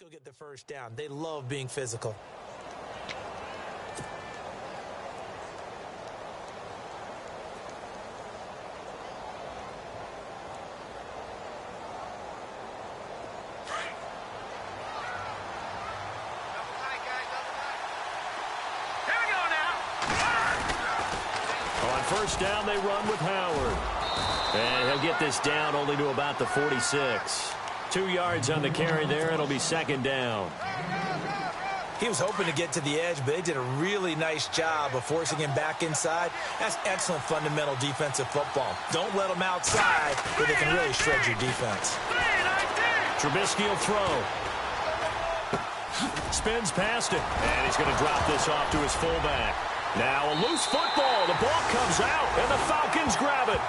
go get the first down. They love being physical. First down, they run with Howard. And he'll get this down only to about the 46. 2 yards on the carry there. It'll be second down. He was hoping to get to the edge, but they did a really nice job of forcing him back inside. That's excellent fundamental defensive football. Don't let them outside where they can really shred your defense. Trubisky will throw. Spins past it. And he's going to drop this off to his fullback. Now a loose football. The ball comes out, and the Falcons grab it.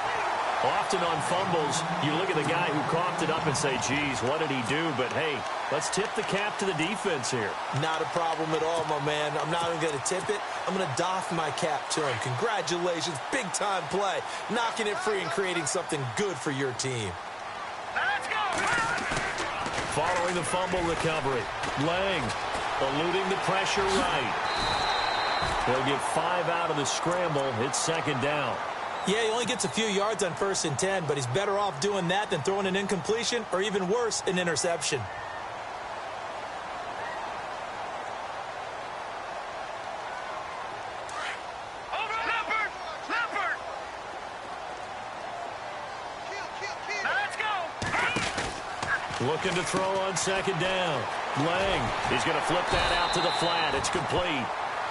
Often on fumbles, you look at the guy who coughed it up and say, geez, what did he do? But, hey, let's tip the cap to the defense here. Not a problem at all, my man. I'm not even going to tip it. I'm going to doff my cap to him. Congratulations. Big-time play. Knocking it free and creating something good for your team. Let's go! Following the fumble recovery, Lang eluding the pressure right. He'll get 5 out of the scramble. It's second down. Yeah, he only gets a few yards on 1st and 10, but he's better off doing that than throwing an incompletion or, even worse, an interception. Looking to throw on second down. Lang, he's going to flip that out to the flat. It's complete.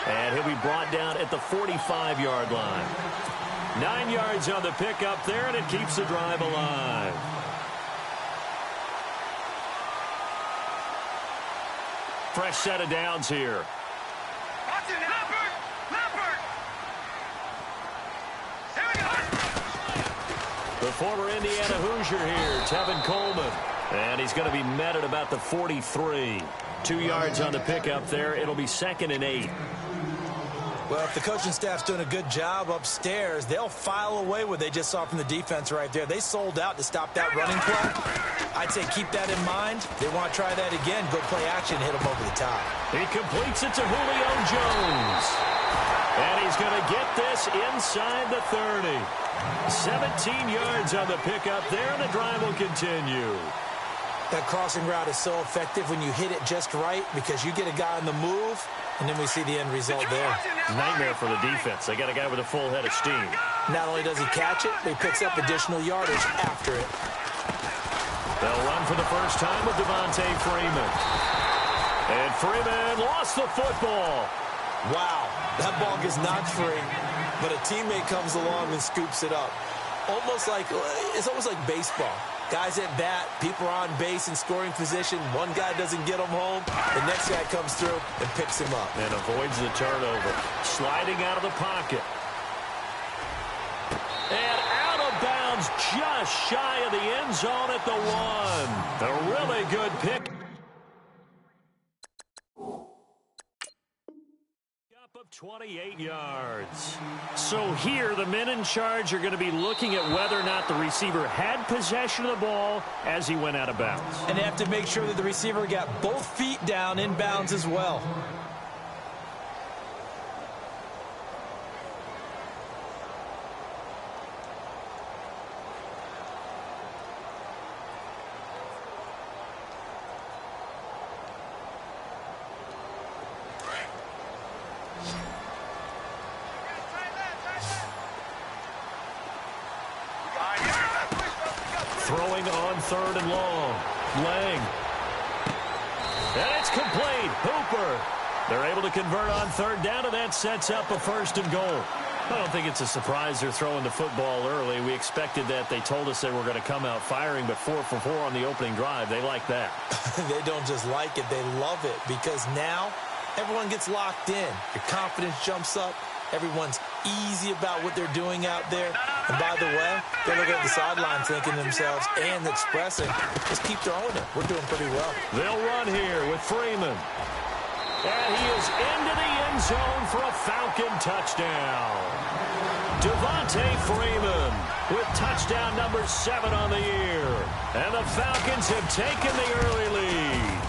And he'll be brought down at the 45-yard line. 9 yards on the pickup there, and it keeps the drive alive. Fresh set of downs here. The former Indiana Hoosier here, Tevin Coleman. And he's going to be met at about the 43. 2 yards on the pickup there. It'll be 2nd and 8. Well, if the coaching staff's doing a good job upstairs, they'll file away what they just saw from the defense right there. They sold out to stop that running play. I'd say keep that in mind. If they want to try that again, go play action and hit them over the top. He completes it to Julio Jones. And he's going to get this inside the 30. 17 yards on the pickup there, and the drive will continue. That crossing route is so effective when you hit it just right because you get a guy on the move, and then we see the end result there. Nightmare for the defense. They got a guy with a full head of steam. Not only does he catch it, but he picks up additional yardage after it. They'll run for the first time with Devontae Freeman. And Freeman lost the football. Wow, that ball gets knocked free, but a teammate comes along and scoops it up. It's almost like baseball. Guys at bat, people are on base in scoring position. One guy doesn't get him home. The next guy comes through and picks him up. And avoids the turnover. Sliding out of the pocket. And out of bounds, just shy of the end zone at the 1. A really good pick. Of 28 yards. So here, the men in charge are going to be looking at whether or not the receiver had possession of the ball as he went out of bounds. And they have to make sure that the receiver got both feet down in bounds as well. Throwing on 3rd and long. Lang. And it's complete. Hooper. They're able to convert on 3rd down, and that sets up a 1st and goal. I don't think it's a surprise they're throwing the football early. We expected that. They told us they were going to come out firing, but 4 for 4 on the opening drive. They like that. They don't just like it. They love it because now everyone gets locked in. Your confidence jumps up. Everyone's easy about what they're doing out there. And by the way, they're looking at the sideline thinking to themselves and expressing, just keep throwing it. We're doing pretty well. They'll run here with Freeman. And he is into the end zone for a Falcon touchdown. Devontae Freeman with touchdown number 7 on the year. And the Falcons have taken the early lead.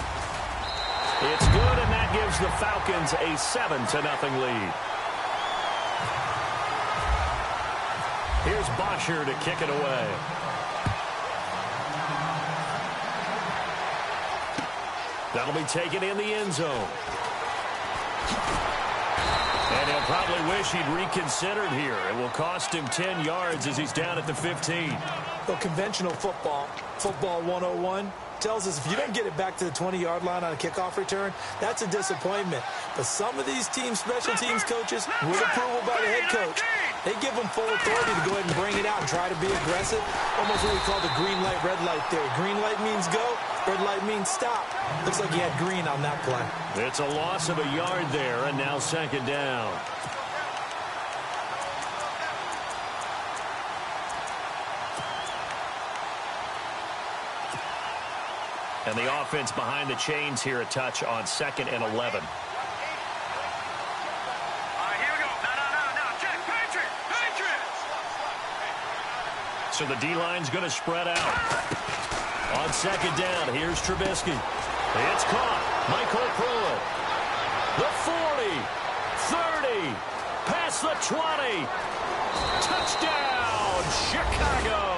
It's good, and that gives the Falcons a 7-0 lead. Here's Bosher to kick it away. That'll be taken in the end zone. And he'll probably wish he'd reconsidered here. It will cost him 10 yards as he's down at the 15. Well, conventional football 101, tells us if you don't get it back to the 20-yard line on a kickoff return, that's a disappointment. But some of these special teams coaches, with approval by the head coach, they give them full authority to go ahead and bring it out and try to be aggressive. Almost what we call the green light, red light theory. Green light means go, red light means stop. Looks like he had green on that play. It's a loss of a yard there, and now second down. And the offense behind the chains here a touch on 2nd and 11. So the D-line's going to spread out. On second down, here's Trubisky. It's caught. Michael Pruitt. The 40, 30, past the 20. Touchdown, Chicago.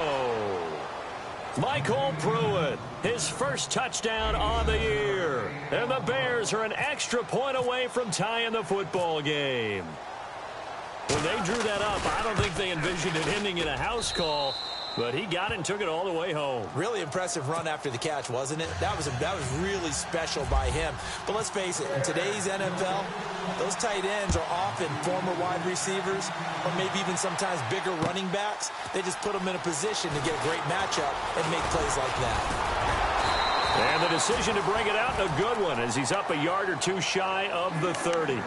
Michael Pruitt, his first touchdown on the year. And the Bears are an extra point away from tying the football game. When they drew that up, I don't think they envisioned it ending in a house call, but he got it and took it all the way home. Really impressive run after the catch, wasn't it? That was really special by him. But let's face it, in today's NFL, those tight ends are often former wide receivers or maybe even sometimes bigger running backs. They just put them in a position to get a great matchup and make plays like that. And the decision to bring it out, a good one, as he's up a yard or two shy of the 30.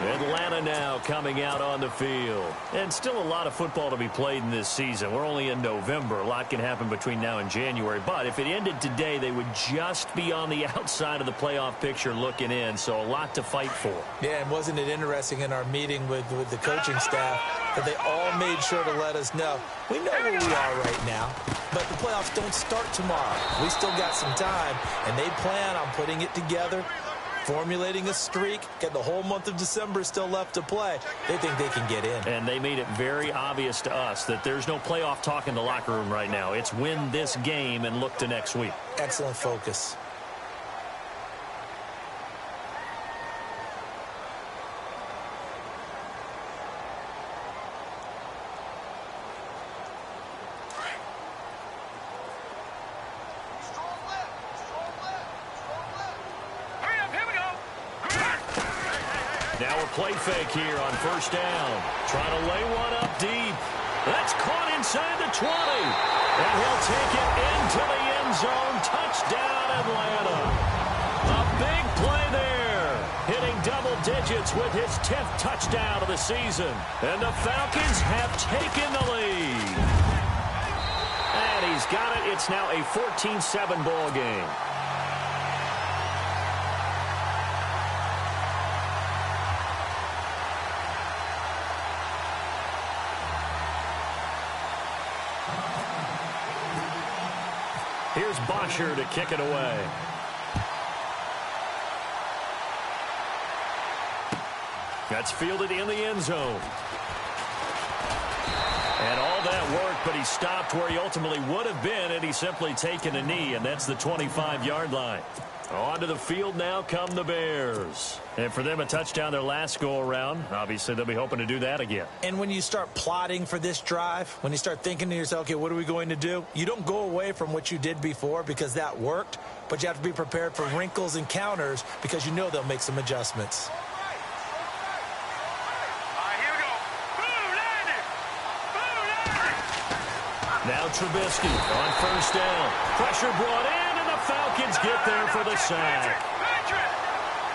Atlanta now coming out on the field. And still a lot of football to be played in this season. We're only in November. A lot can happen between now and January. But if it ended today, they would just be on the outside of the playoff picture looking in. So a lot to fight for. Yeah, and wasn't it interesting in our meeting with the coaching staff that they all made sure to let us know, we know where we are right now, but the playoffs don't start tomorrow. We still got some time, and they plan on putting it together, formulating a streak, get the whole month of December still left to play. They think they can get in. And they made it very obvious to us that there's no playoff talk in the locker room right now. It's win this game and look to next week. Excellent focus. Play fake here on first down. Trying to lay one up deep. That's caught inside the 20. And he'll take it into the end zone. Touchdown, Atlanta. A big play there. Hitting double digits with his 10th touchdown of the season. And the Falcons have taken the lead. And he's got it. It's now a 14-7 ball game. Here's Bosher to kick it away. That's fielded in the end zone. And all that work, but he stopped where he ultimately would have been had he simply taken a knee, and that's the 25-yard line. Onto the field now come the Bears. And for them, a touchdown their last go-around. Obviously, they'll be hoping to do that again. And when you start plotting for this drive, when you start thinking to yourself, okay, what are we going to do? You don't go away from what you did before because that worked, but you have to be prepared for wrinkles and counters because you know they'll make some adjustments. Now Trubisky on first down. Pressure brought in, and the Falcons get there for the sack.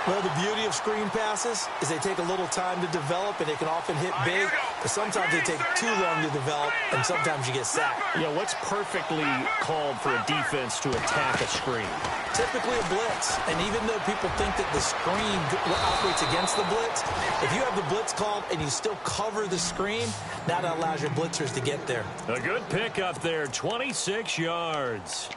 Well, the beauty of screen passes is they take a little time to develop, and they can often hit big, but sometimes they take too long to develop, and sometimes you get sacked. Yeah, what's perfectly called for a defense to attack a screen? Typically a blitz, and even though people think that the screen operates against the blitz, if you have the blitz called and you still cover the screen, that allows your blitzers to get there. A good pickup there, 26 yards.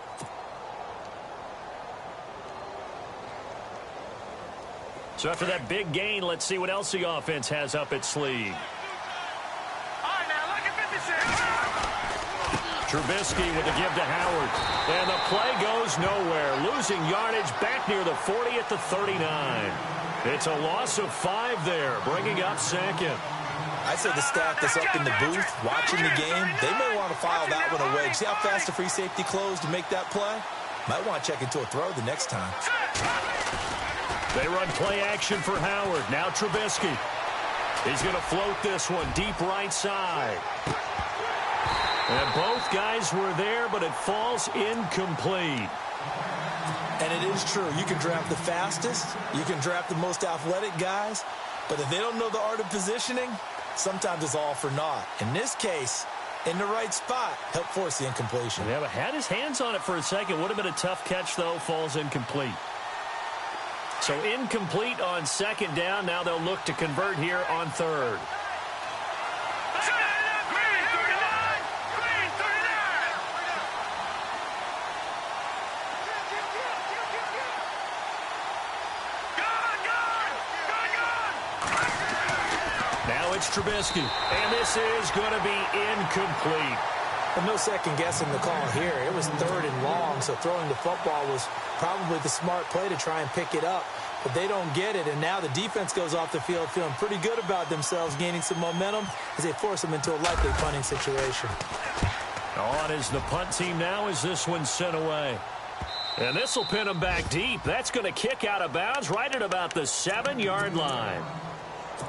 So after that big gain, let's see what else the offense has up its sleeve. Trubisky with the give to Howard. And the play goes nowhere. Losing yardage back near the 40 at the 39. It's a loss of 5 there, bringing up second. I'd say the staff that's up in the booth watching the game, they may want to file that one away. See how fast the free safety closed to make that play? Might want to check into a throw the next time. They run play action for Howard. Now Trubisky. He's going to float this one deep right side. And both guys were there, but it falls incomplete. And it is true. You can draft the fastest. You can draft the most athletic guys. But if they don't know the art of positioning, sometimes it's all for naught. In this case, in the right spot, helped force the incompletion. Yeah, but had his hands on it for a second. Would have been a tough catch, though. Falls incomplete. So incomplete on second down. Now they'll look to convert here on third. Now it's Trubisky, and this is going to be incomplete. Well, no second guessing the call here. It was 3rd and long, so throwing the football was probably the smart play to try and pick it up. But they don't get it, and now the defense goes off the field feeling pretty good about themselves, gaining some momentum as they force them into a likely punting situation. On is the punt team now as this one's sent away. And this will pin them back deep. That's going to kick out of bounds right at about the 7-yard line.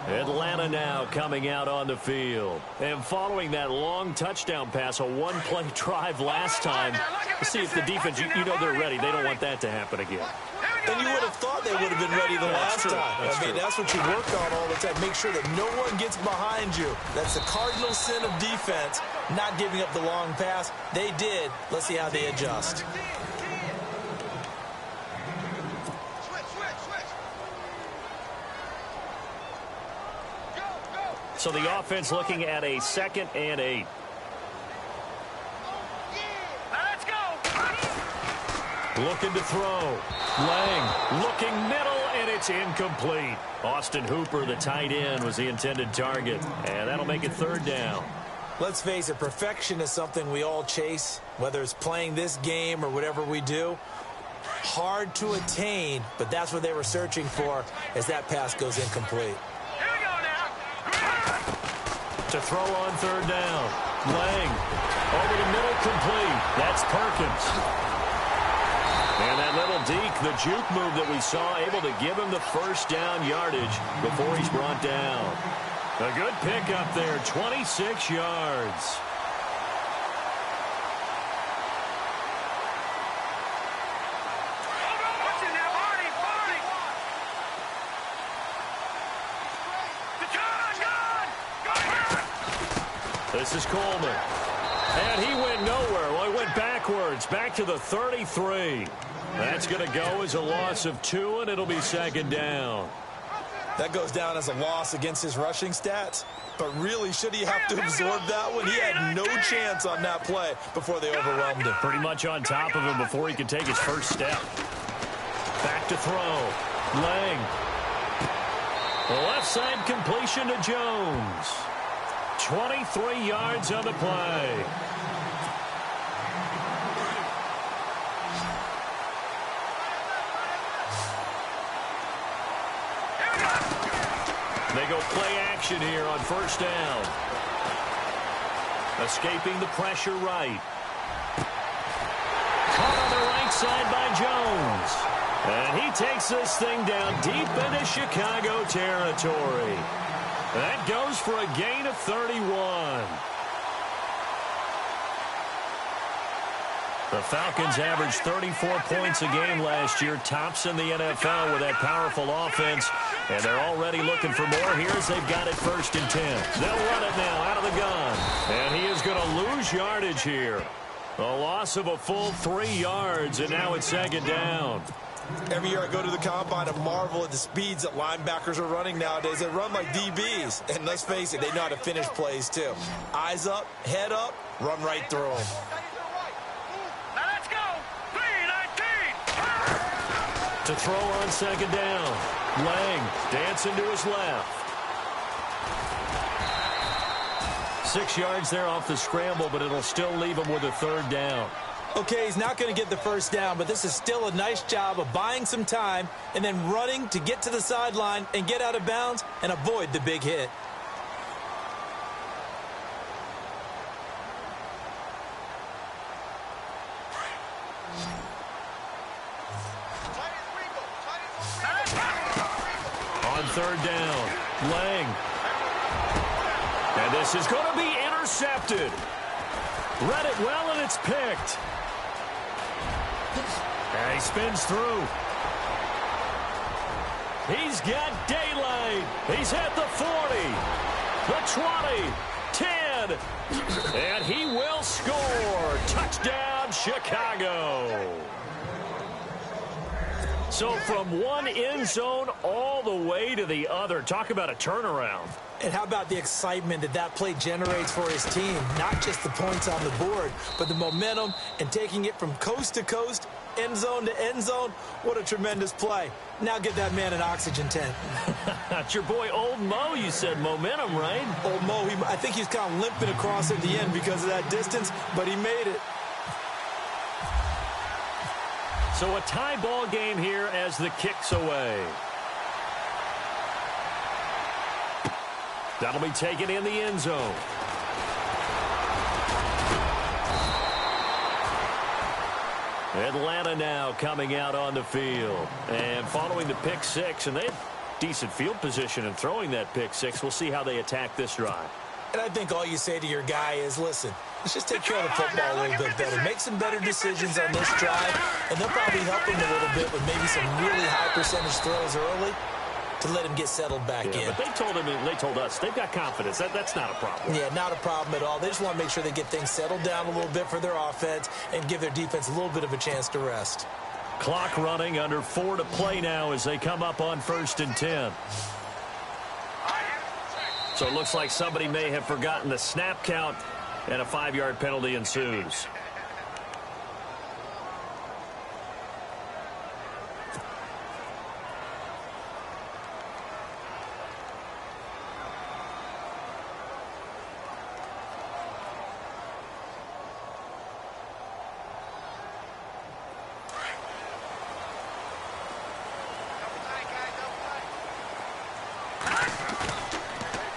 Atlanta now coming out on the field. And following that long touchdown pass, a one-play drive last time, to see if the defense, you know they're ready. They don't want that to happen again. And you would have thought they would have been ready the last time. That's what you work on all the time. Make sure that no one gets behind you. That's the cardinal sin of defense, not giving up the long pass. They did. Let's see how they adjust. So the offense looking at a 2nd and 8. Let's go. Looking to throw. Lang looking middle, and it's incomplete. Austin Hooper, the tight end, was the intended target. And that'll make it 3rd down. Let's face it, perfection is something we all chase, whether it's playing this game or whatever we do. Hard to attain, but that's what they were searching for as that pass goes incomplete. To throw on 3rd down. Lang over the middle, complete. That's Perkins. And that little deke, the juke move that we saw, able to give him the 1st down yardage before he's brought down. A good pickup there, 26 yards. This is Coleman. And he went nowhere. Well, he went backwards, back to the 33. That's going to go as a loss of 2, and it'll be 2nd down. That goes down as a loss against his rushing stats. But really, should he have to absorb that one? He had no chance on that play before they overwhelmed him. Pretty much on top of him before he could take his first step. Back to throw. Lang. Left side completion to Jones. 23 yards on the play. They go play action here on 1st down. Escaping the pressure right. Caught on the right side by Jones. And he takes this thing down deep into Chicago territory. That goes for a gain of 31. The Falcons averaged 34 points a game last year, tops in the NFL with that powerful offense, and they're already looking for more here as they've got it 1st and 10. They'll run it now out of the gun, and he is going to lose yardage here. A loss of a full 3 yards, and now it's 2nd down. Every year I go to the combine and marvel at the speeds that linebackers are running nowadays. They run like DBs. And let's face it, they know how to finish plays too. Eyes up, head up, run right through them. Let's go. 3-19. To throw on 2nd down. Lang dancing to his left. 6 yards there off the scramble, but it'll still leave him with a third down. Okay, he's not going to get the first down, but this is still a nice job of buying some time and then running to get to the sideline and get out of bounds and avoid the big hit. On third down, Lang. And this is going to be intercepted. Read it well, and it's picked. And he spins through. He's got daylight. He's at the 40, the 20, 10, and he will score. Touchdown, Chicago. So from one end zone all the way to the other. Talk about a turnaround. And how about the excitement that that play generates for his team? Not just the points on the board, but the momentum and taking it from coast to coast, end zone to end zone. What a tremendous play. Now get that man an oxygen tent. That's your boy Old Mo, you said. Momentum, right? Old Mo, I think he's kind of limping across at the end because of that distance, but he made it. So a tie ball game here as the kick's away. That'll be taken in the end zone. Atlanta now coming out on the field. And following the pick six, and they had decent field position in throwing that pick six. We'll see how they attack this drive. And I think all you say to your guy is, listen, let's just take care of the football a little bit better. Make some better decisions on this drive, and they'll probably help him a little bit with maybe some really high percentage throws early to let him get settled back in. But they told him, and they told us, they've got confidence. That's not a problem. Yeah, not a problem at all. They just want to make sure they get things settled down a little bit for their offense and give their defense a little bit of a chance to rest. Clock running, under 4 to play now as they come up on 1st and 10. So it looks like somebody may have forgotten the snap count, and a 5-yard penalty ensues.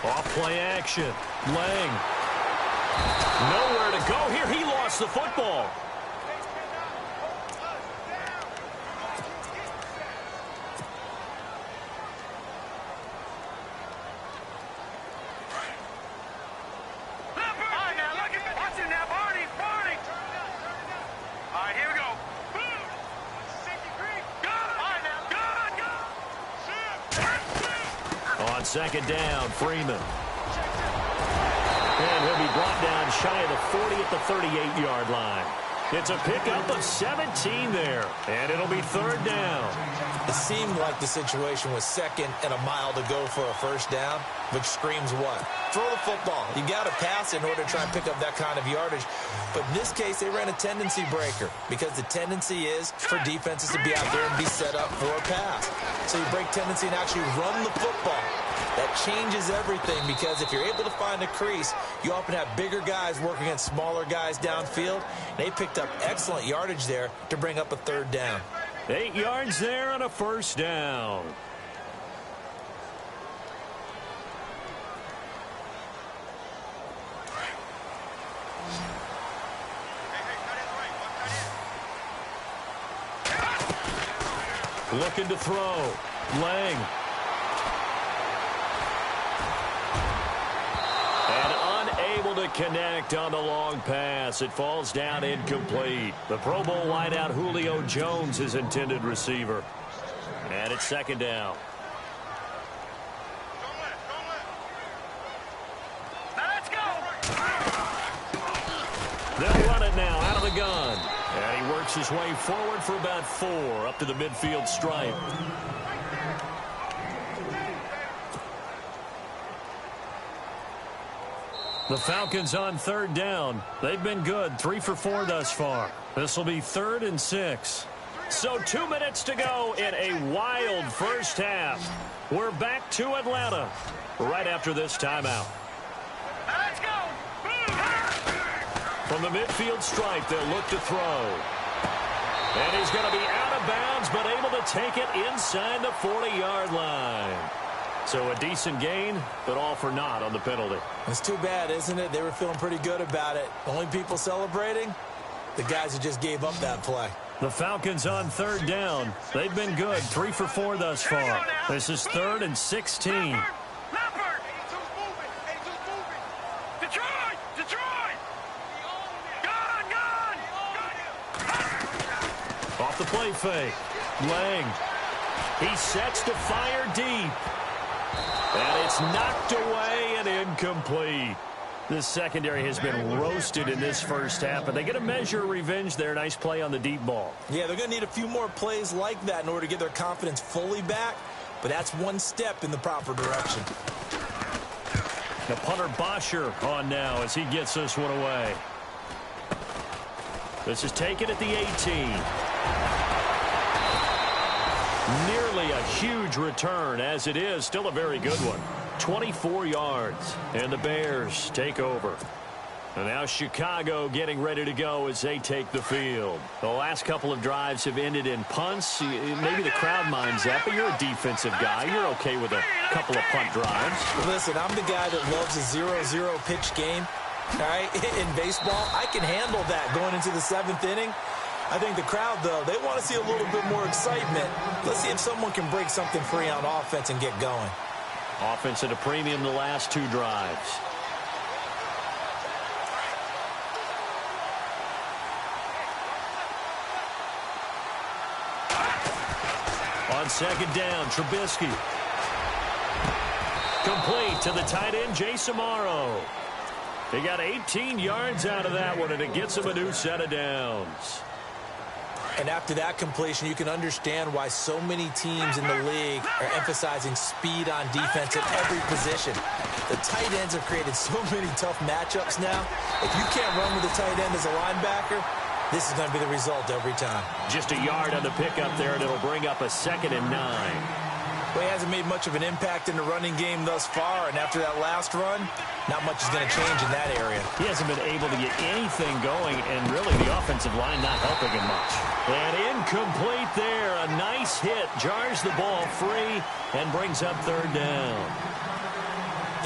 Off-play action. Lang. Nowhere to go here. He lost the football. On second down, Freeman. And he'll be brought down shy of the 40 at the 38-yard line. It's a pickup of 17 there, and it'll be 3rd down. It seemed like the situation was 2nd and a mile to go for a 1st down, which screams what? Throw the football. You got to pass in order to try and pick up that kind of yardage. But in this case, they ran a tendency breaker because the tendency is for defenses to be out there and be set up for a pass. So you break tendency and actually run the football. That changes everything because if you're able to find a crease, you often have bigger guys working against smaller guys downfield. They picked up excellent yardage there to bring up a 3rd down. 8 yards there on a 1st down. Looking to throw. Lang. To connect on the long pass. It falls down incomplete. The Pro Bowl wideout Julio Jones, his intended receiver. And it's 2nd down. Let's go. They'll run it now out of the gun. And he works his way forward for about 4 up to the midfield stripe. The Falcons on 3rd down. They've been good, 3 for 4 thus far. This will be 3rd and 6. So 2 minutes to go in a wild first half. We're back to Atlanta right after this timeout. Let's go. From the midfield stripe, they'll look to throw. And he's going to be out of bounds, but able to take it inside the 40-yard line. So a decent gain, but all for naught on the penalty. It's too bad, isn't it? They were feeling pretty good about it. The only people celebrating, the guys who just gave up that play. The Falcons on third down. They've been good, 3 for 4 thus far. This is 3rd and 16. Off the play fake. Lang. He sets to fire deep. And it's knocked away and incomplete. This secondary has been roasted in this first half, but they get a measure of revenge there. Nice play on the deep ball. Yeah, they're going to need a few more plays like that in order to get their confidence fully back, but that's one step in the proper direction. The punter Bosher on now as he gets this one away. This is taken at the 18. Nearly a huge return, as it is still a very good one. 24 yards, and the Bears take over. And now Chicago getting ready to go as they take the field. The last couple of drives have ended in punts. Maybe the crowd minds that, but you're a defensive guy. You're okay with a couple of punt drives. Listen, I'm the guy that loves a 0-0 pitch game. All right, in baseball, I can handle that going into the 7th inning. I think the crowd, though, they want to see a little bit more excitement. Let's see if someone can break something free on offense and get going. Offense at a premium the last 2 drives. On second down, Trubisky. Complete to the tight end, Jason Morrow. He got 18 yards out of that one, and it gets him a new set of downs. And after that completion, you can understand why so many teams in the league are emphasizing speed on defense at every position. The tight ends have created so many tough matchups now. If you can't run with the tight end as a linebacker, this is going to be the result every time. Just a yard on the pickup there, and it'll bring up a 2nd and 9. Well, he hasn't made much of an impact in the running game thus far, and after that last run, not much is going to change in that area. He hasn't been able to get anything going, and really the offensive line not helping him much. And incomplete there. A nice hit. Jars the ball free and brings up 3rd down.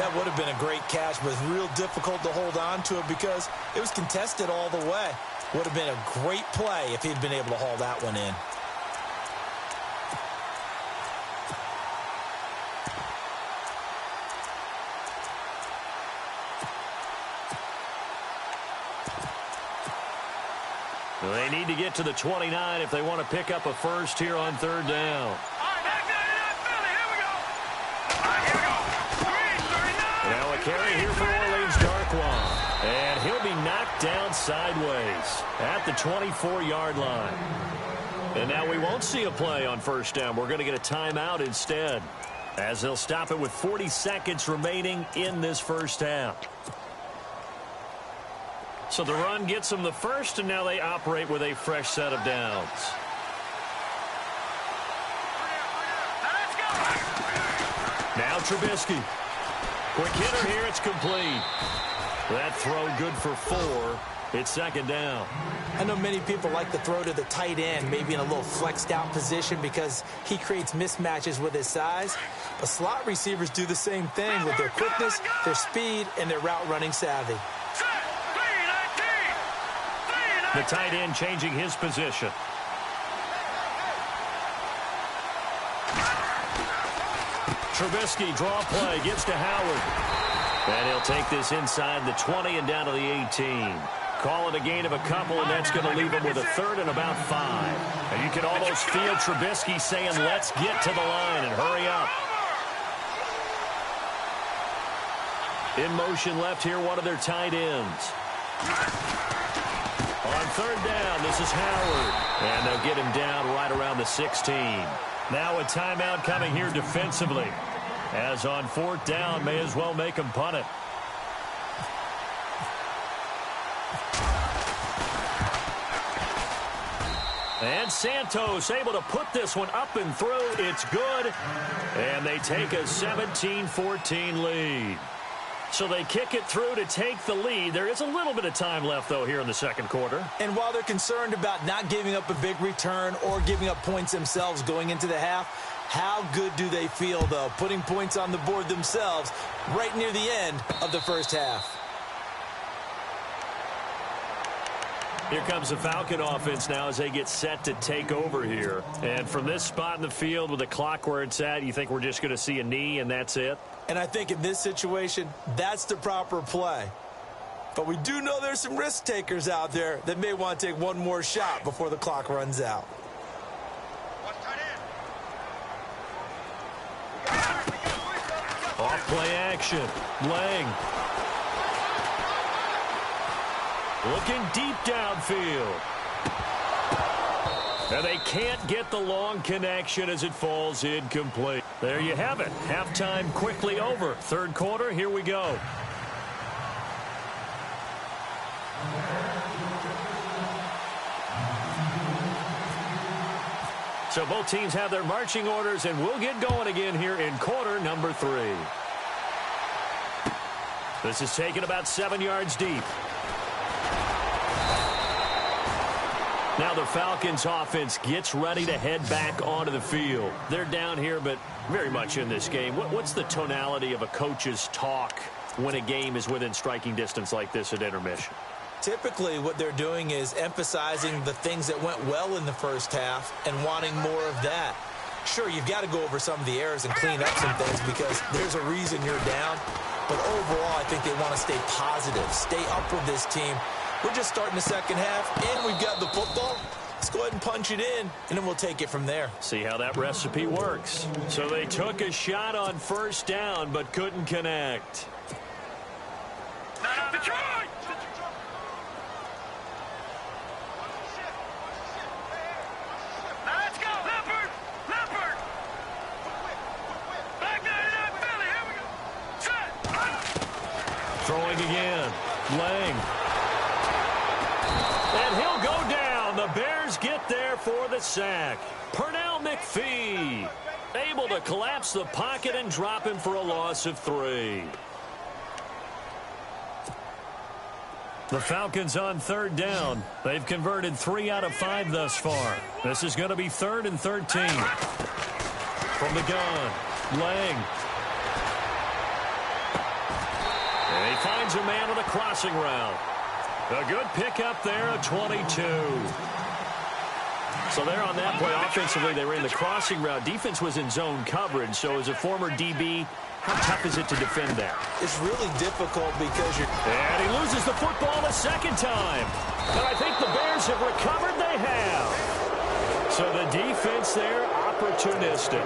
That would have been a great catch, but it's real difficult to hold on to it because it was contested all the way. Would have been a great play if he'd been able to haul that one in. They need to get to the 29 if they want to pick up a first here on 3rd down. Now a carry here for Orleans Darkwan. And he'll be knocked down sideways at the 24-yard line. And now we won't see a play on 1st down. We're going to get a timeout instead, as they'll stop it with 40 seconds remaining in this first half. So the run gets them the first, and now they operate with a fresh set of downs. Now Trubisky. Quick hitter here, it's complete. That throw good for 4. It's 2nd down. I know many people like to throw to the tight end, maybe in a little flexed out position because he creates mismatches with his size. But slot receivers do the same thing with their quickness, their speed, and their route running savvy. The tight end changing his position. Trubisky draw play, gets to Howard. And he'll take this inside the 20 and down to the 18. Call it a gain of a couple, and that's going to leave him with a 3rd and about 5. And you can almost feel Trubisky saying, let's get to the line and hurry up. In motion left here, one of their tight ends. On 3rd down, this is Howard. And they'll get him down right around the 16. Now a timeout coming here defensively. As on 4th down, may as well make him punt it. And Santos able to put this one up and through. It's good. And they take a 17-14 lead. So they kick it through to take the lead. There is a little bit of time left, though, here in the second quarter. And while they're concerned about not giving up a big return or giving up points themselves going into the half, how good do they feel, though, putting points on the board themselves right near the end of the first half? Here comes the Falcon offense now as they get set to take over here. And from this spot in the field with the clock where it's at, you think we're just going to see a knee and that's it? And I think in this situation, that's the proper play. But we do know there's some risk takers out there that may want to take one more shot before the clock runs out. Off play action. Lang. Looking deep downfield. And they can't get the long connection as it falls incomplete. There you have it. Halftime quickly over. Third quarter, here we go. So both teams have their marching orders, and we'll get going again here in quarter number 3. This is taken about 7 yards deep. Now the Falcons offense gets ready to head back onto the field. They're down here, but very much in this game. What's the tonality of a coach's talk when a game is within striking distance like this at intermission? Typically, what they're doing is emphasizing the things that went well in the first half and wanting more of that. Sure, you've got to go over some of the errors and clean up some things because there's a reason you're down. But overall, I think they want to stay positive, stay up with this team. We're just starting the second half, and we've got the football. Let's go ahead and punch it in, and then we'll take it from there. See how that recipe works. So they took a shot on first down, but couldn't connect. Detroit! Now let's go! Leopard! Leopard! Back there in that Philly! Here we go! Set! Throwing again. Lang. And he'll go down. The Bears get there for the sack. Pernell McPhee able to collapse the pocket and drop him for a loss of 3. The Falcons on third down. They've converted 3 out of 5 thus far. This is going to be 3rd and 13. From the gun, Lang. And he finds a man on the crossing route. A good pickup there, a 22. So there on that play, offensively, they were in the crossing route. Defense was in zone coverage. So as a former DB, how tough is it to defend that? It's really difficult because you're... And he loses the football a second time. And I think the Bears have recovered. They have. So the defense there, opportunistic.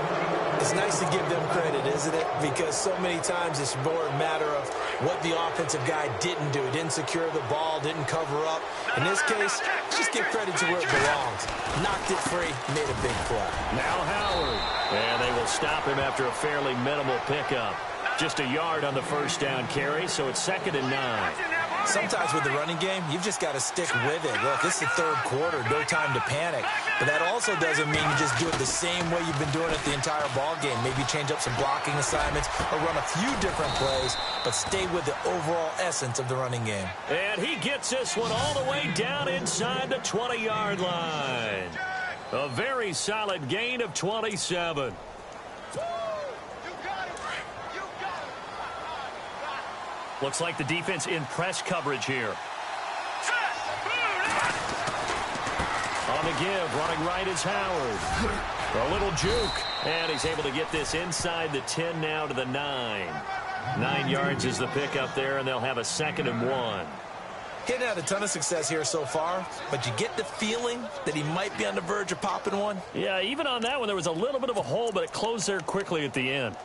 It's nice to give them credit, isn't it? Because so many times it's more a matter of what the offensive guy didn't do. Didn't secure the ball, didn't cover up. In this case, just give credit to where it belongs. Knocked it free, made a big play. Now Howard. And they will stop him after a fairly minimal pickup. Just a yard on the first down carry, so it's 2nd and 9. Sometimes with the running game, you've just got to stick with it. Look, this is the third quarter, no time to panic. But that also doesn't mean you just do it the same way you've been doing it the entire ball game. Maybe change up some blocking assignments or run a few different plays, but stay with the overall essence of the running game. And he gets this one all the way down inside the 20-yard line. A very solid gain of 27. Looks like the defense in press coverage here. On the give, running right is Howard. A little juke, and he's able to get this inside the 10 now to the 9. 9 yards is the pickup there, and they'll have a 2nd and 1. He hadn't had a ton of success here so far, but you get the feeling that he might be on the verge of popping one. Yeah, even on that one, there was a little bit of a hole, but it closed there quickly at the end.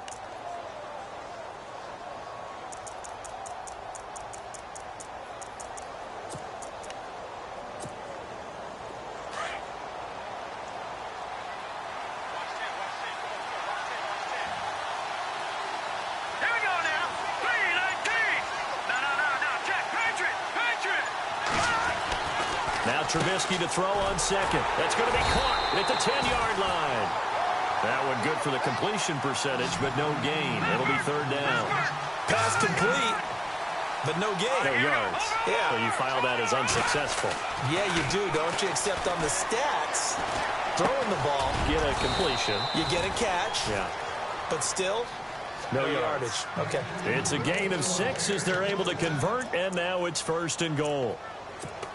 Now Trubisky to throw on second. That's going to be caught at the 10-yard line. That one good for the completion percentage, but no gain. It'll be third down. Pass complete, but no gain. No yards. Yeah. So you file that as unsuccessful. Yeah, you do, don't you? Except on the stats, throwing the ball, Get a completion. you get a catch, Yeah. but still, No yardage. Okay. It's a gain of 6 as they're able to convert, and now it's first and goal.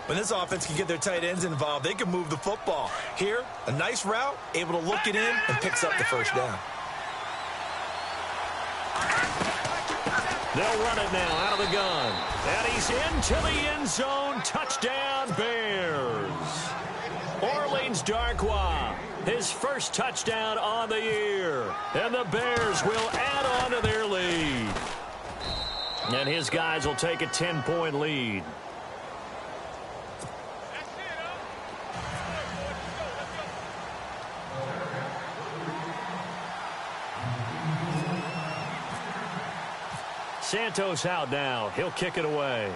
When this offense can get their tight ends involved, they can move the football. Here, a nice route, able to look it in, and picks up the first down. They'll run it now out of the gun. And he's into the end zone. Touchdown, Bears. Orleans Darkwa, his first touchdown on the year. And the Bears will add on to their lead. And his guys will take a 10-point lead. Santos out now. He'll kick it away.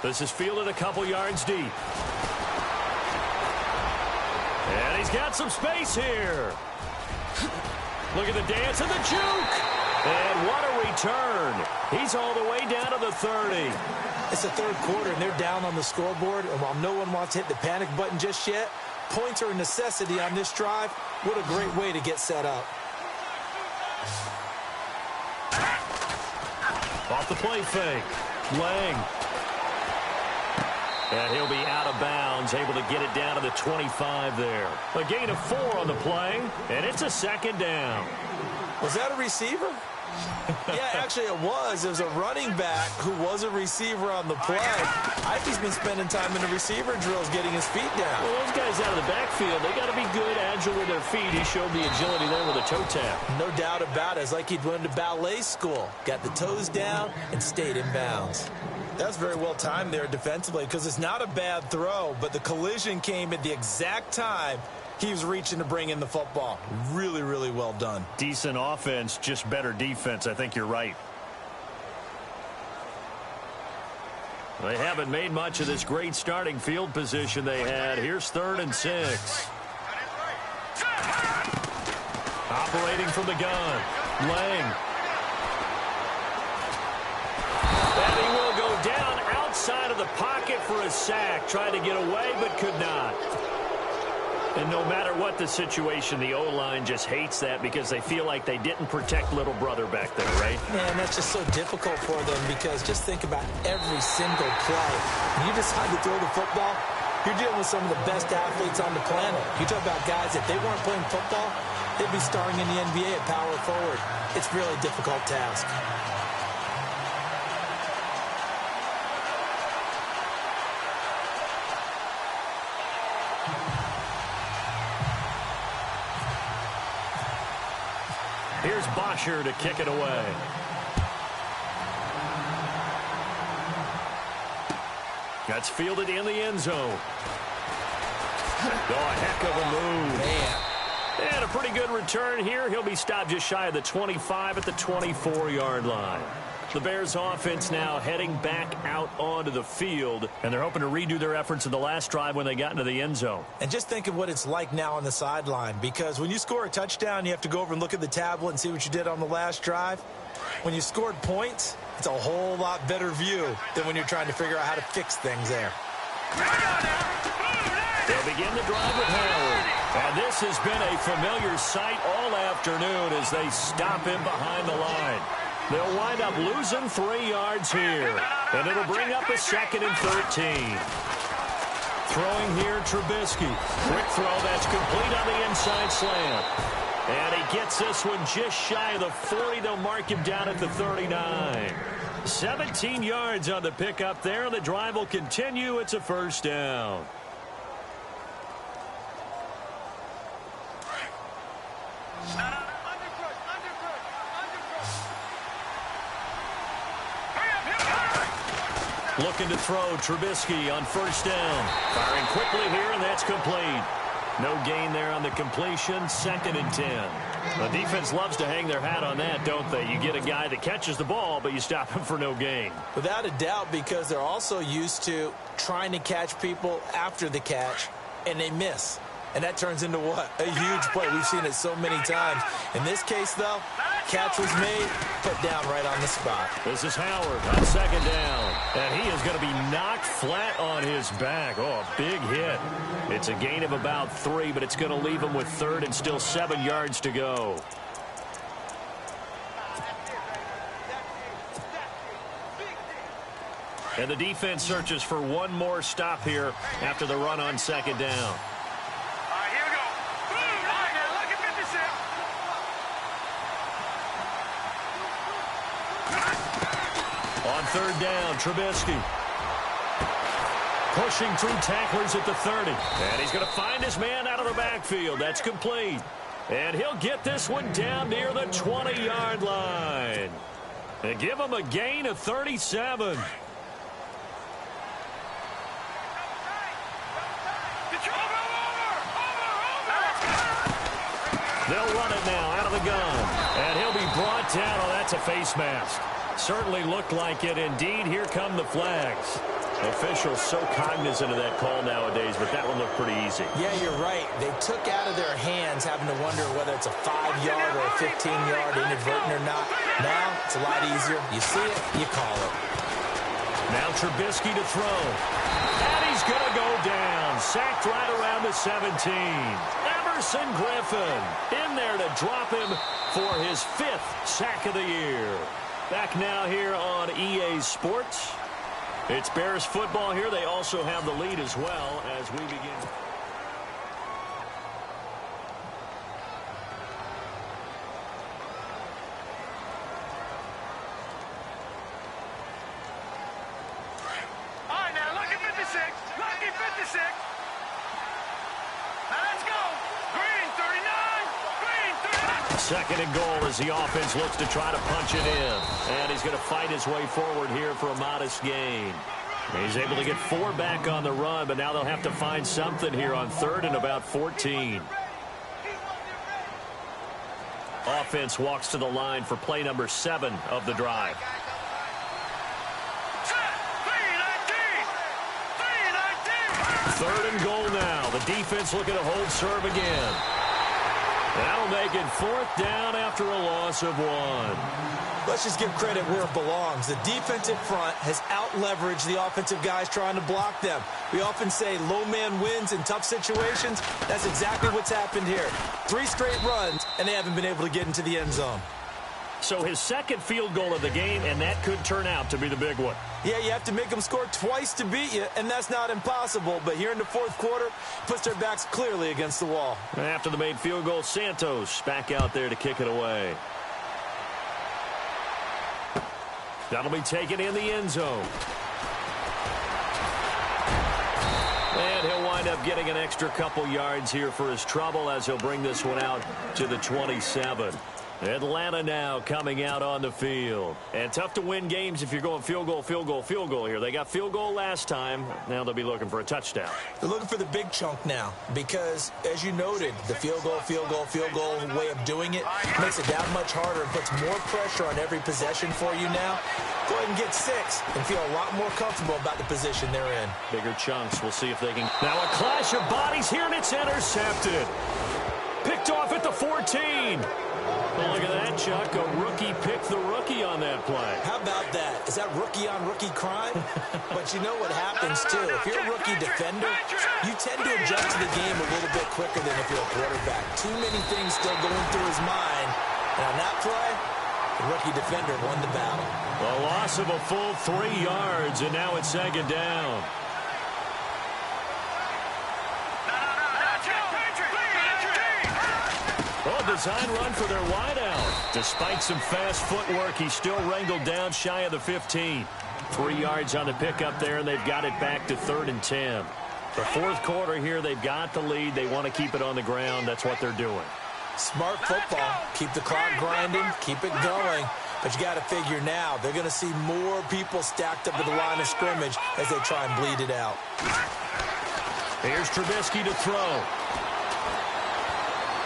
This is fielded a couple yards deep. And he's got some space here. Look at the dance and the juke. And what a return. He's all the way down to the 30. It's the third quarter, and they're down on the scoreboard. And while no one wants to hit the panic button just yet, points are a necessity on this drive. What a great way to get set up. Off the play fake. Lang. And he'll be out of bounds, able to get it down to the 25 there. A gain of 4 on the play, and it's a second down. Was that a receiver? Yeah, actually it was. It was a running back who was a receiver on the play. I think he's been spending time in the receiver drills getting his feet down. Well, those guys out of the backfield, they got to be good, agile with their feet. He showed the agility there with a toe tap. No doubt about it. It's like he'd went to ballet school. Got the toes down and stayed in bounds. That's very well timed there defensively because it's not a bad throw, but the collision came at the exact time he was reaching to bring in the football. Really, really well done. Decent offense, just better defense. I think you're right. They haven't made much of this great starting field position they had. Here's 3rd and 6. Operating from the gun. Lang. And he will go down outside of the pocket for a sack. Tried to get away, but could not. And no matter what the situation, the O-line just hates that because they feel like they didn't protect little brother back there, right? Man, that's just so difficult for them because just think about every single play. When you decide to throw the football, you're dealing with some of the best athletes on the planet. You talk about guys, if they weren't playing football, they'd be starring in the NBA at power forward. It's really a difficult task. Here's Bosher to kick it away. That's fielded in the end zone. Oh, a heck of a move. Man. And a pretty good return here. He'll be stopped just shy of the 25 at the 24-yard line. The Bears offense now heading back out onto the field, and they're hoping to redo their efforts in the last drive when they got into the end zone. And just think of what it's like now on the sideline, because when you score a touchdown, you have to go over and look at the tablet and see what you did on the last drive. When you scored points, it's a whole lot better view than when you're trying to figure out how to fix things there. They'll begin the drive with Howard. And this has been a familiar sight all afternoon as they stop him behind the line. They'll wind up losing 3 yards here. And it'll bring up a 2nd and 13. Throwing here, Trubisky. Quick throw that's complete on the inside slant. And he gets this one just shy of the 40. They'll mark him down at the 39. 17 yards on the pickup there. The drive will continue. It's a first down. Looking to throw, Trubisky on first down. Firing quickly here, and that's complete. No gain there on the completion, 2nd and 10. The defense loves to hang their hat on that, don't they? You get a guy that catches the ball, but you stop him for no gain. Without a doubt, because they're also used to trying to catch people after the catch, and they miss. And that turns into what? A huge play. We've seen it so many times. In this case, though, catch was made, put down right on the spot. This is Howard on second down. And he is going to be knocked flat on his back. Oh, a big hit. It's a gain of about 3, but it's going to leave him with third and still 7 yards to go. And the defense searches for one more stop here after the run on second down. On third down, Trubisky. Pushing through tacklers at the 30. And he's going to find his man out of the backfield. That's complete. And he'll get this one down near the 20-yard line. And give him a gain of 37. They'll run it now out of the gun. And he'll be brought down. Oh, that's a face mask. Certainly looked like it. Indeed, here come the flags. Officials so cognizant of that call nowadays, but that one looked pretty easy. Yeah, you're right. They took out of their hands having to wonder whether it's a 5-yard or a 15-yard inadvertent or not. Now, it's a lot easier. You see it, you call it. Now Trubisky to throw. And he's going to go down. Sacked right around the 17. Emerson Griffin in there to drop him for his 5th sack of the year. Back now here on EA Sports. It's Bears football here. They also have the lead as well as we begin. All right, now look at 56. Lucky 56. Now let's go. Green 39. Green 39. Second and goal as the offense looks to try to punch it in. And he's going to fight his way forward here for a modest gain. He's able to get 4 back on the run, but now they'll have to find something here on third and about 14. Offense walks to the line for play number 7 of the drive. Third and goal now. The defense looking to hold serve again. That'll make it 4th down after a loss of 1. Let's just give credit where it belongs. The defensive front has out-leveraged the offensive guys trying to block them. We often say low man wins in tough situations. That's exactly what's happened here. 3 straight runs, and they haven't been able to get into the end zone. So his second field goal of the game, and that could turn out to be the big one. Yeah, you have to make them score twice to beat you, and that's not impossible. But here in the 4th quarter, puts their backs clearly against the wall. After the made field goal, Santos back out there to kick it away. That'll be taken in the end zone. And he'll wind up getting an extra couple yards here for his trouble as he'll bring this one out to the 27. Atlanta now coming out on the field. And tough to win games if you're going field goal, field goal, field goal here. They got field goal last time. Now they'll be looking for a touchdown. They're looking for the big chunk now because, as you noted, the field goal way of doing it makes it that much harder and puts more pressure on every possession for you now. Go ahead and get 6 and feel a lot more comfortable about the position they're in. Bigger chunks. We'll see if they can. Now a clash of bodies here, and it's intercepted. Picked off at the 14. Well, look at that, Chuck. A rookie picked the rookie on that play. How about that? Is that rookie-on-rookie crime? But you know what happens, too. If you're a rookie defender, you tend to adjust to the game a little bit quicker than if you're a quarterback. Too many things still going through his mind. And on that play, the rookie defender won the battle. A loss of a full 3 yards, and now it's second down. Oh, design run for their wideout. Despite some fast footwork, he's still wrangled down shy of the 15. 3 yards on the pickup there, and they've got it back to 3rd and 10. The 4th quarter here, they've got the lead. They want to keep it on the ground. That's what they're doing. Smart football. Keep the clock grinding. Keep it going. But you got to figure now, they're going to see more people stacked up at the line of scrimmage as they try and bleed it out. Here's Trubisky to throw.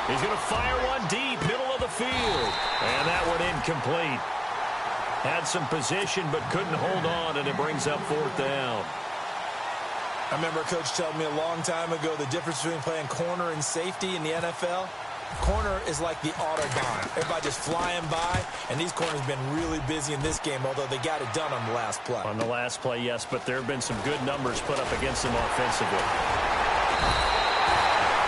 He's going to fire one deep, middle the field. And that one incomplete. Had some position but couldn't hold on, and it brings up fourth down. I remember a coach telling me a long time ago the difference between playing corner and safety in the NFL. Corner is like the Autobahn. Everybody just flying by, and these corners have been really busy in this game, although they got it done on the last play. On the last play, yes, but there have been some good numbers put up against them offensively.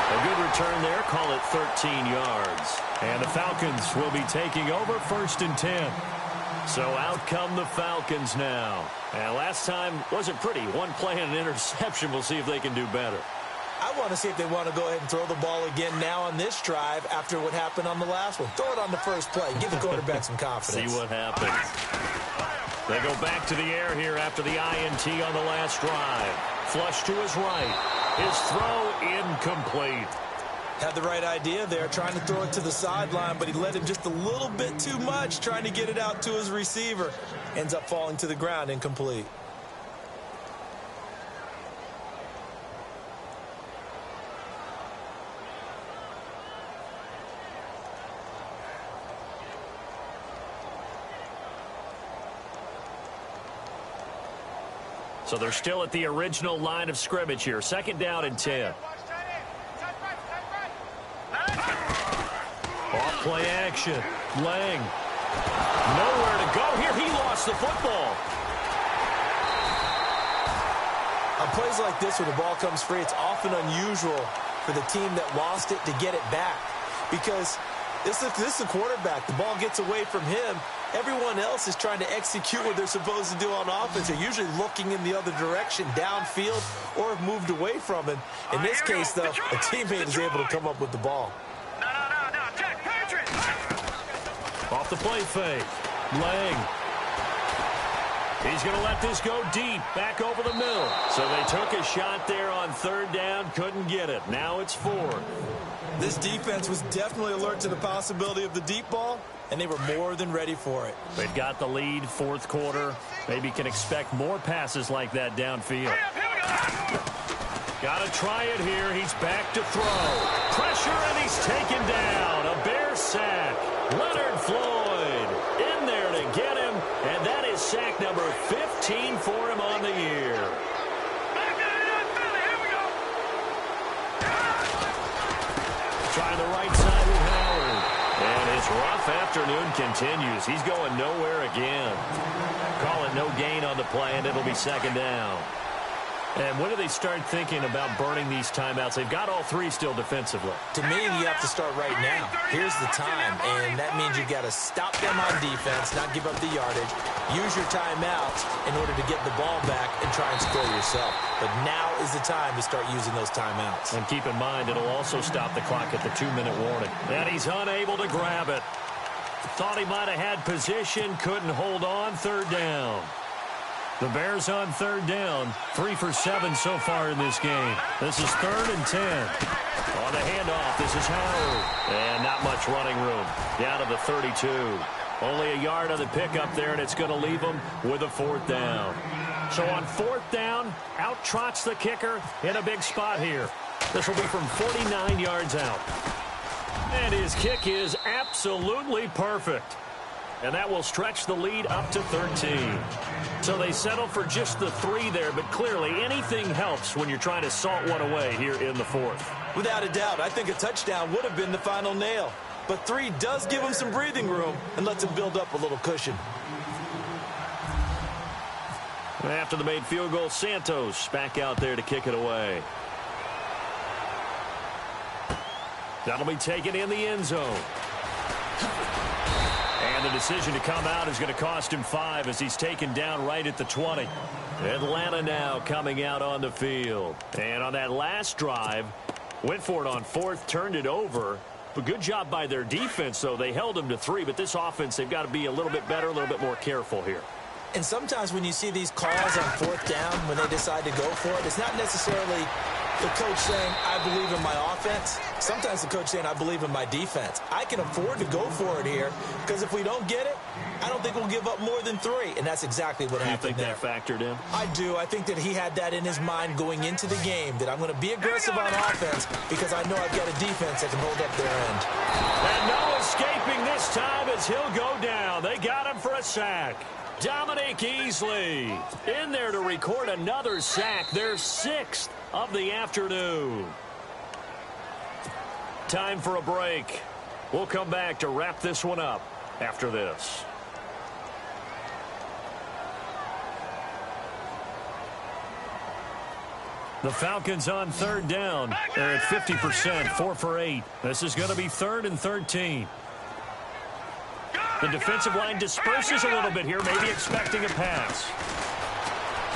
A good return there, call it 13 yards. And the Falcons will be taking over 1st and 10. So out come the Falcons now. And last time wasn't pretty. One play and an interception. We'll see if they can do better. I want to see if they want to go ahead and throw the ball again now on this drive after what happened on the last one. Throw it on the first play. Give the quarterback some confidence. See what happens. They go back to the air here after the INT on the last drive. Flush to his right. His throw incomplete. Had the right idea there, trying to throw it to the sideline, but he let him just a little bit too much, trying to get it out to his receiver. Ends up falling to the ground, incomplete. So they're still at the original line of scrimmage here. 2nd down and 10. Off play action. Lang. Nowhere to go here. He lost the football. On plays like this where the ball comes free, it's often unusual for the team that lost it to get it back. Because this is the quarterback. The ball gets away from him. Everyone else is trying to execute what they're supposed to do on offense. They're usually looking in the other direction, downfield, or have moved away from him. In this case, though, a teammate is able to come up with the ball. Off the play fake. Lang. He's going to let this go deep, back over the middle. So they took a shot there on 3rd down, couldn't get it. Now it's 4th. This defense was definitely alert to the possibility of the deep ball, and they were more than ready for it. They've got the lead, 4th quarter. Maybe can expect more passes like that downfield. Got to try it here. He's back to throw. Pressure, and he's taken down. A Bear sack. Leonard Floyd in there to get him, and that is sack number 15 for him on the year. Trying the right side with Howard. And his rough afternoon continues. He's going nowhere again. Call it no gain on the play, and it'll be 2nd down. And when do they start thinking about burning these timeouts? They've got all 3 still defensively. To me, you have to start right now. Here's the time, and that means you've got to stop them on defense, not give up the yardage. Use your timeouts in order to get the ball back and try and score yourself. But now is the time to start using those timeouts. And keep in mind, it'll also stop the clock at the 2-minute warning. And he's unable to grab it. Thought he might have had position, couldn't hold on. 3rd down. The Bears on 3rd down, 3 for 7 so far in this game. This is 3rd and 10. On the handoff, this is Howard. And not much running room. Down to the 32. Only a yard on the pickup there, and it's going to leave them with a 4th down. So on 4th down, out trots the kicker in a big spot here. This will be from 49 yards out. And his kick is absolutely perfect. And that will stretch the lead up to 13. So they settle for just the 3 there, but clearly anything helps when you're trying to salt one away here in the 4th. Without a doubt, I think a touchdown would have been the final nail. But 3 does give them some breathing room and lets them build up a little cushion. After the made field goal, Santos back out there to kick it away. That'll be taken in the end zone. And the decision to come out is going to cost him 5 as he's taken down right at the 20. Atlanta now coming out on the field. And on that last drive, went for it on 4th, turned it over. But good job by their defense, though. They held them to 3, but this offense, they've got to be a little bit better, a little bit more careful here. And sometimes when you see these calls on 4th down, when they decide to go for it, it's not necessarily the coach saying, I believe in my offense. Sometimes the coach saying, I believe in my defense. I can afford to go for it here because if we don't get it, I don't think we'll give up more than 3. And that's exactly what happened there. You think that factored in? I do. I think that he had that in his mind going into the game, that I'm going to be aggressive on offense because I know I've got a defense that can hold up their end. And no escaping This time as he'll go down. They got him for a sack. Dominique Easley in there to record another sack. Their 6th of the afternoon. Time for a break. We'll come back to wrap this one up after this. The Falcons on third down. They're at 50%, 4 for 8. This is going to be 3rd and 13. The defensive line disperses a little bit here, maybe expecting a pass.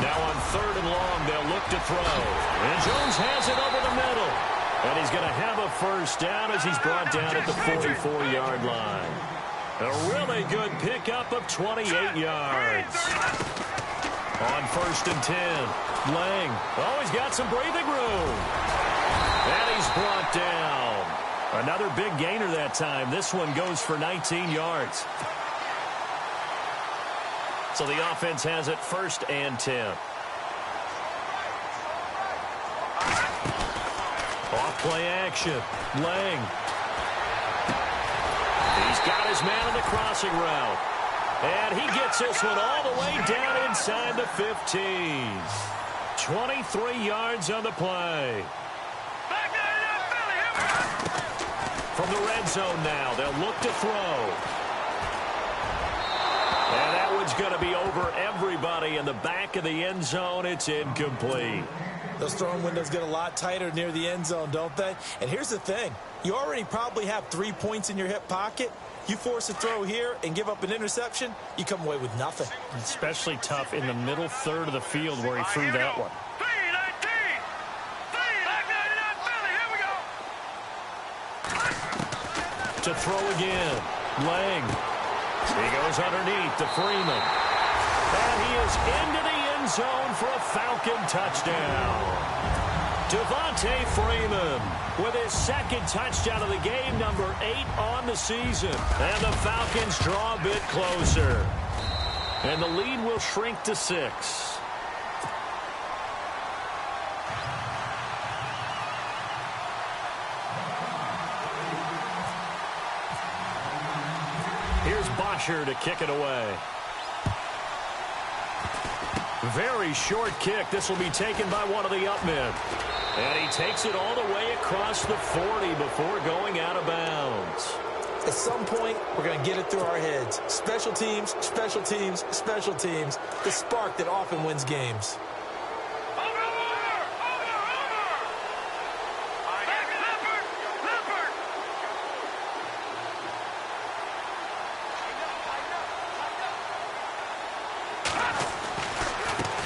Now on 3rd and long, they'll look to throw. And Jones has it over the middle. And he's going to have a first down as he's brought down at the 44-yard line. A really good pickup of 28 yards. On 1st and 10, Lang. Oh, he's got some breathing room. And he's brought down. Another big gainer that time. This one goes for 19 yards. So the offense has it 1st and 10. Off play action. Lang. He's got his man on the crossing route. And he gets this one all the way down inside the 15. 23 yards on the play. From the red zone now, they'll look to throw. And that one's going to be over everybody in the back of the end zone. It's incomplete. Those throwing windows get a lot tighter near the end zone, don't they? And here's the thing. You already probably have 3 points in your hip pocket. You force a throw here and give up an interception, you come away with nothing. Especially tough in the middle third of the field where he threw that one. To throw again. Lang. He goes underneath to Freeman. And he is into the end zone for a Falcon touchdown. Devontae Freeman with his 2nd touchdown of the game, number 8 on the season. And the Falcons draw a bit closer. And the lead will shrink to 6. Here's Bosher to kick it away. Very short kick. This will be taken by one of the up men. And he takes it all the way across the 40 before going out of bounds. At some point, we're going to get it through our heads. Special teams, special teams, special teams. The spark that often wins games.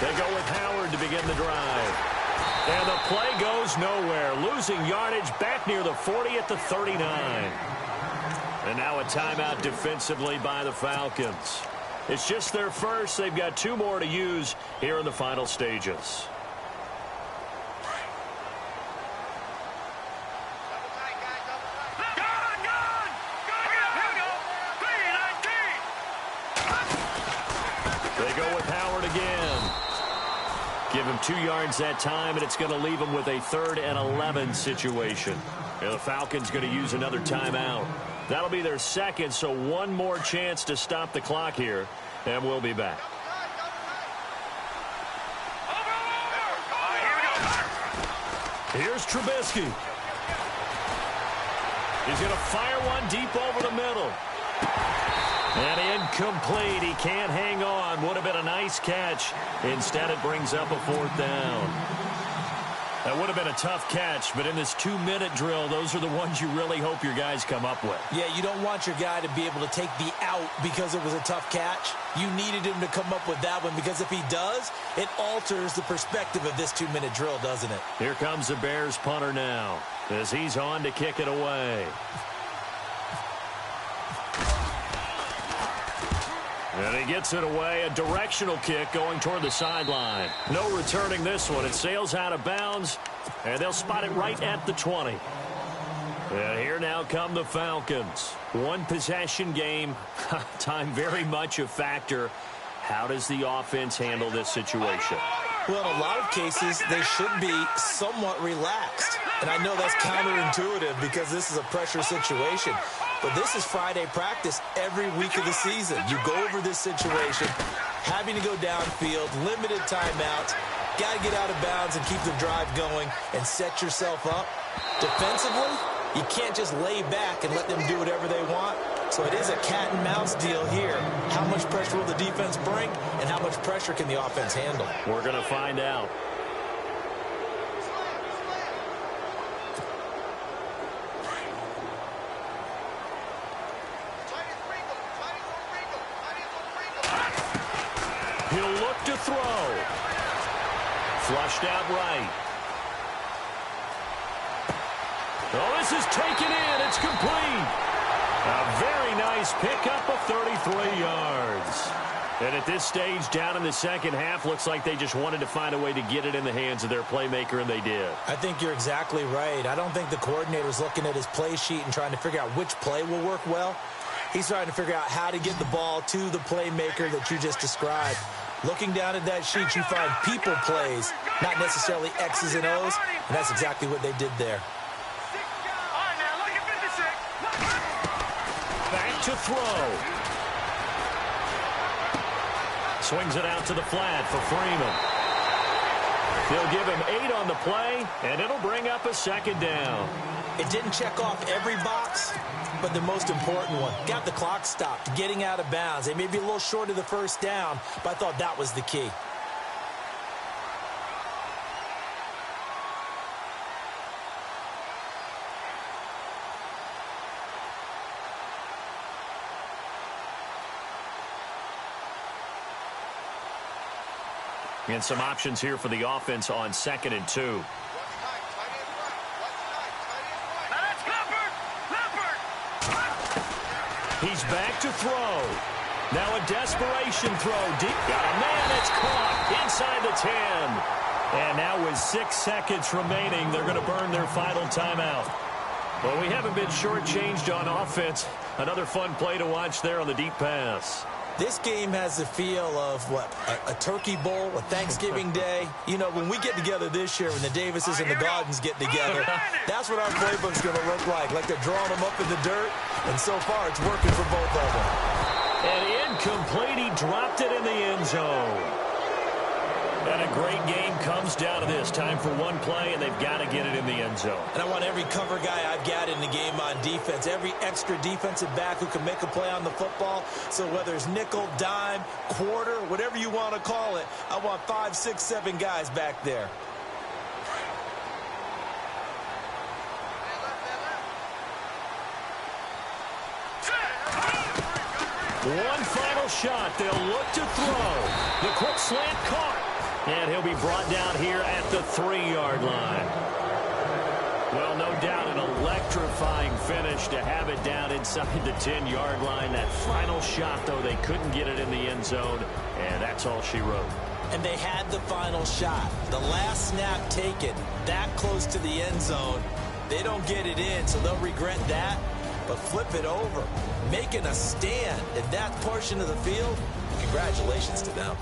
They go with Howard to begin the drive. And the play goes nowhere. Losing yardage back near the 40 at the 39. And now a timeout defensively by the Falcons. It's just their first. They've got 2 more to use here in the final stages. They go with Howard again. Give him 2 yards that time, and it's going to leave him with a 3rd and 11 situation. And the Falcons going to use another timeout. That'll be their 2nd, so 1 more chance to stop the clock here, and we'll be back. Here's Trubisky. He's going to fire one deep over the middle. And incomplete. He can't hang on. Would have been a nice catch. Instead, it brings up a 4th down. That would have been a tough catch, but in this 2-minute drill, those are the ones you really hope your guys come up with. Yeah, you don't want your guy to be able to take the out because it was a tough catch. You needed him to come up with that one because if he does, it alters the perspective of this 2-minute drill, doesn't it? Here comes the Bears punter now as he's on to kick it away. And he gets it away, a directional kick going toward the sideline. No returning this one. It sails out of bounds, and they'll spot it right at the 20. And here now come the Falcons. 1 possession game. Time very much a factor. How does the offense handle this situation? Well, in a lot of cases, they should be somewhat relaxed. And I know that's counterintuitive because this is a pressure situation. But this is Friday practice every week of the season. You go over this situation, having to go downfield, limited timeouts, got to get out of bounds and keep the drive going and set yourself up. Defensively, you can't just lay back and let them do whatever they want. So it is a cat and mouse deal here. How much pressure will the defense bring, and how much pressure can the offense handle? We're going to find out. He'll look to throw. Flushed out right. Oh, this is taken in. It's complete. A very nice pickup of 33 yards. And at this stage, down in the second half, looks like they just wanted to find a way to get it in the hands of their playmaker, and they did. I think you're exactly right. I don't think the coordinator's looking at his play sheet and trying to figure out which play will work well. He's trying to figure out how to get the ball to the playmaker that you just described. Looking down at that sheet, you find people plays, not necessarily X's and O's, and that's exactly what they did there. Back to throw. Swings it out to the flat for Freeman. They'll give him 8 on the play, and it'll bring up a second down. It didn't check off every box, but the most important one. Got the clock stopped, getting out of bounds. They may be a little short of the first down, but I thought that was the key. And some options here for the offense on 2nd and 2. He's back to throw. Now a desperation throw. Deep. Got a man. It's caught inside the 10. And now with 6 seconds remaining, they're going to burn their final timeout. Well, we haven't been shortchanged on offense. Another fun play to watch there on the deep pass. This game has the feel of, what, a turkey bowl, a Thanksgiving day. You know, when we get together this year, when the Davises and the Gaudens get together, that's what our playbook's going to look like. Like they're drawing them up in the dirt, and so far it's working for both of them. And incomplete, he dropped it in the end zone. And a great game comes down to this. Time for one play, and they've got to get it in the end zone. And I want every cover guy I've got in the game on defense, every extra defensive back who can make a play on the football. So whether it's nickel, dime, quarter, whatever you want to call it, I want 5, 6, 7 guys back there. One final shot. They'll look to throw. The quick slant caught. And he'll be brought down here at the 3-yard line. Well, no doubt an electrifying finish to have it down inside the 10-yard line. That final shot, though, they couldn't get it in the end zone, and that's all she wrote. And they had the final shot. The last snap taken that close to the end zone. They don't get it in, so they'll regret that. But flip it over, making a stand in that portion of the field, congratulations to them.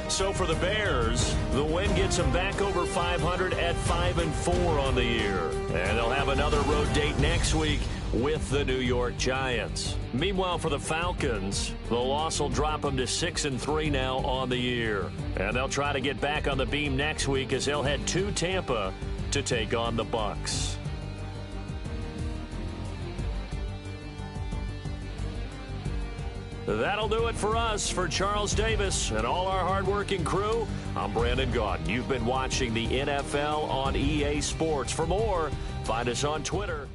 So for the Bears, the win gets them back over 500 at 5-4 on the year. And they'll have another road date next week with the New York Giants. Meanwhile, for the Falcons, the loss will drop them to 6-3 now on the year. And they'll try to get back on the beam next week as they'll head to Tampa to take on the Bucs. That'll do it for us. For Charles Davis and all our hardworking crew, I'm Brandon Gaudin. You've been watching the NFL on EA Sports. For more, find us on Twitter.